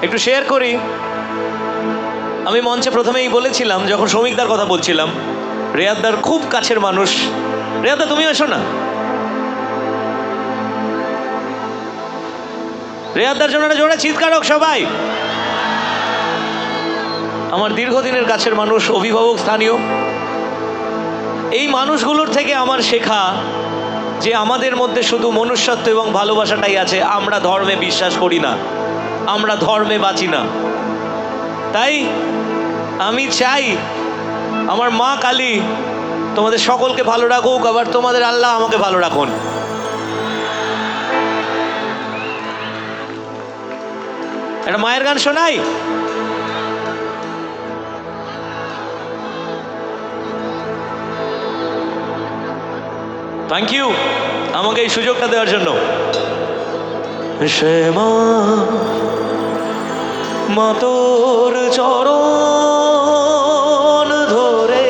একটু শেয়ার করি। আমি মঞ্চে প্রথমেই বলেছিলাম, যখন শ্রমিকদার কথা বলছিলাম, রেয়াদদার খুব কাছের মানুষ। রেয়াদদা তুমি এসো না। রেয়াদদার জন্য একটা জোরে চিৎকার হোক সবাই। আমার দীর্ঘদিনের কাছের মানুষ, অভিভাবক স্থানীয়। এই মানুষগুলোর থেকে আমার শেখা যে আমাদের মধ্যে শুধু মনুষ্যত্ব এবং ভালোবাসাটাই আছে। আমরা ধর্মে বিশ্বাস করি না, আমরা ধর্মে বাঁচি না। তাই আমি চাই আমার মা কালী তোমাদের সকলকে ভালো রাখুক, আবার তোমাদের আল্লাহ আমাকে ভালো রাখুন। একটা মায়ের গান শোনাই। থ্যাংক ইউ আমাকে এই সুযোগটা দেওয়ার জন্য। সে মা তোর চরণ ধরে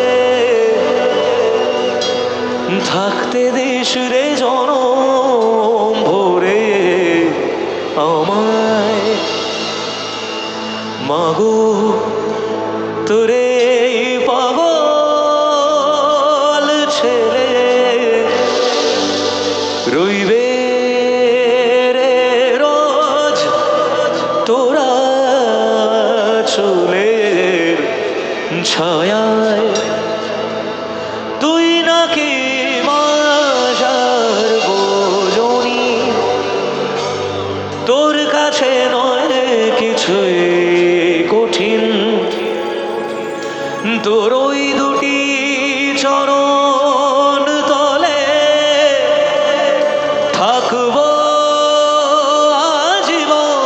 থাকতে দিস রে জনম ভরে আমায়। মাগো তোরে পাগল ছেলে রইবে রে রোজ তোরা চুলের ছায়ায়। তুই নাকি বাজার বোঝনি, তোর কাছে নয় কিছুই কঠিন। তোর ওই দুটি চরণ তলে থাকবো আজীবন।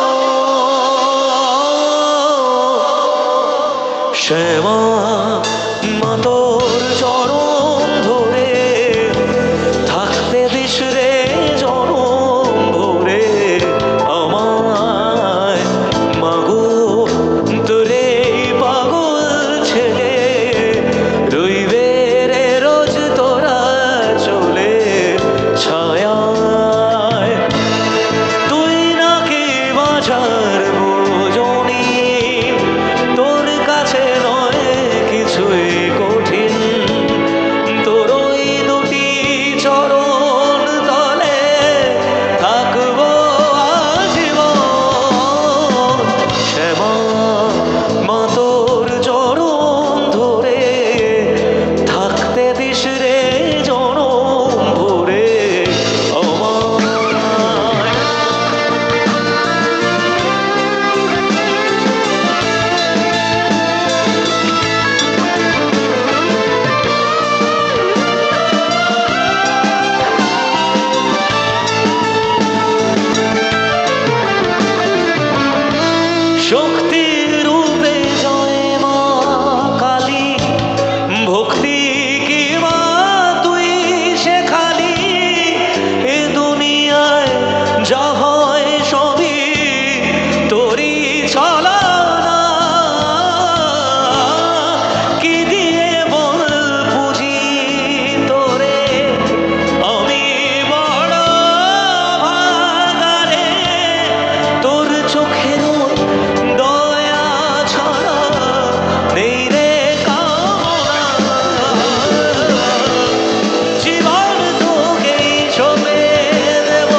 শ্যামা মা তোর চরণ ধরে থাকতে দিস রে জনম ভরে আমায়। মাগো তোরে পাগল ছেলে রইবে রে রোজ তোরা চলে ছায়ায়। তুই নাকি বাজার বোঝনি, তোর কাছে নয় কিছুই কঠিন। তোর ওই দুটি চরণ তলে থাকবো আজীবন। শ্যামা মা তোর চরণ ধরে থাকতে দিস রে জনম ভরে আমায়। শক্তি রূপে জয় মা কালী, ভক্তি কি মা তুই শেখালি। এ দুনিয়ায় যা হয় সবই তোরই ছলনা। কি দিয়ে বল পুজি তোরে আমি বড় ভাগারে। তোর চোখের দয়া ছাড়া নেই রে কামনা। জীবন তোকেই সঁপে দেব,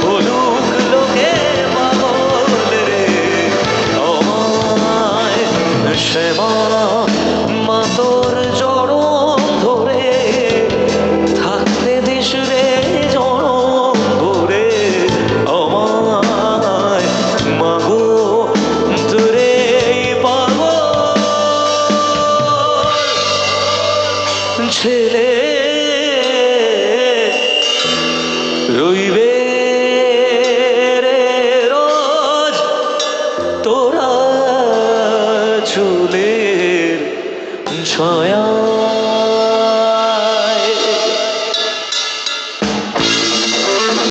বলুক লোকে পাগল রে আমায়। শ্যামা মা তোর চরণ ধরে থাকতে দিস রে জনম ভরে আমায়। মাগো তোরে পাগল ছেলে রইবে রে রোজ তোরা চুলের ছায়া।